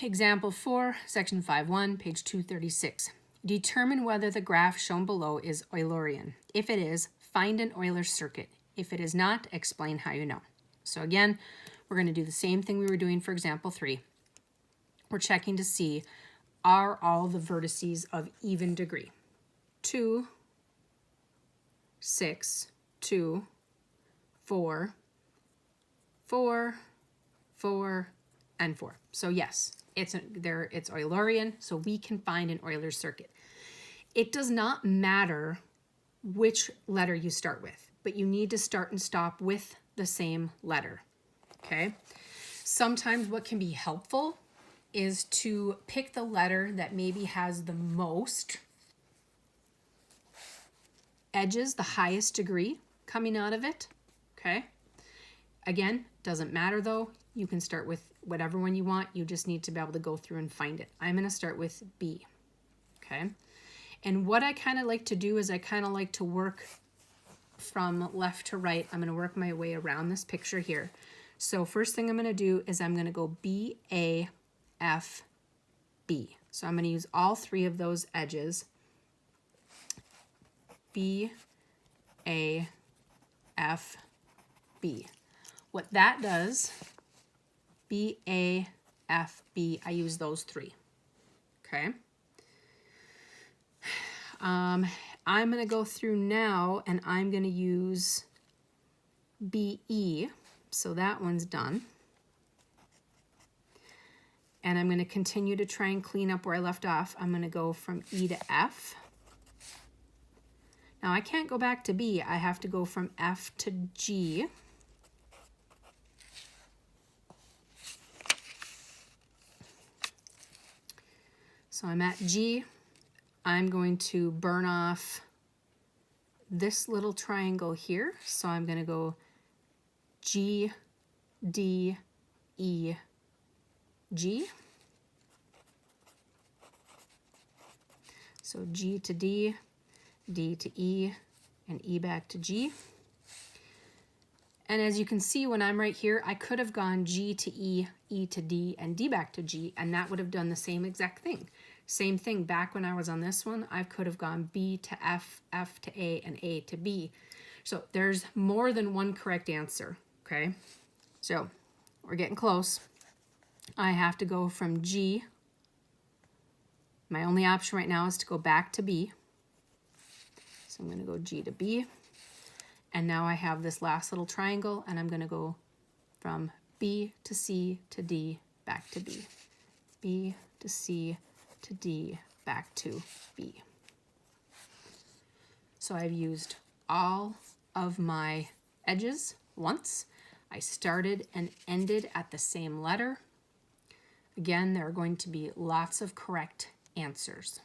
Example 4, section 5.1, page 236. Determine whether the graph shown below is Eulerian. If it is, find an Euler circuit. If it is not, explain how you know. So again, we're going to do the same thing we were doing for example 3. We're checking to see, are all the vertices of even degree? 2, 6, 2, 4, 4, 4, and 4. So yes, it's Eulerian, so we can find an Euler circuit. It does not matter which letter you start with, but you need to start and stop with the same letter, okay? Sometimes what can be helpful is to pick the letter that maybe has the most edges, the highest degree coming out of it, okay? Again, doesn't matter though. You can start with whatever one you want. You just need to be able to go through and find it. I'm going to start with B, okay? And what I kind of like to do is I kind of like to work from left to right. I'm going to work my way around this picture here. So first thing I'm going to do is I'm going to go B, A, F, B. So I'm going to use all three of those edges. B, A, F, B. What that does, B, A, F, B, I use those three, okay? I'm going to go through now and I'm going to use B, E, so that one's done. And I'm going to continue to try and clean up where I left off. I'm going to go from E to F. Now I can't go back to B, I have to go from F to G. So I'm at G. I'm going to burn off this little triangle here. So I'm going to go G, D, E, G. So G to D, D to E, and E back to G. And as you can see, when I'm right here, I could have gone G to E, E to D, and D back to G, and that would have done the same exact thing. Same thing back when I was on this one, I could have gone B to F, F to A, and A to B. So there's more than one correct answer, okay? So we're getting close. I have to go from G. My only option right now is to go back to B. So I'm going to go G to B. And now I have this last little triangle, and I'm going to go from B to C to D back to B. B to C to D back to B. So I've used all of my edges once. I started and ended at the same letter. Again, there are going to be lots of correct answers.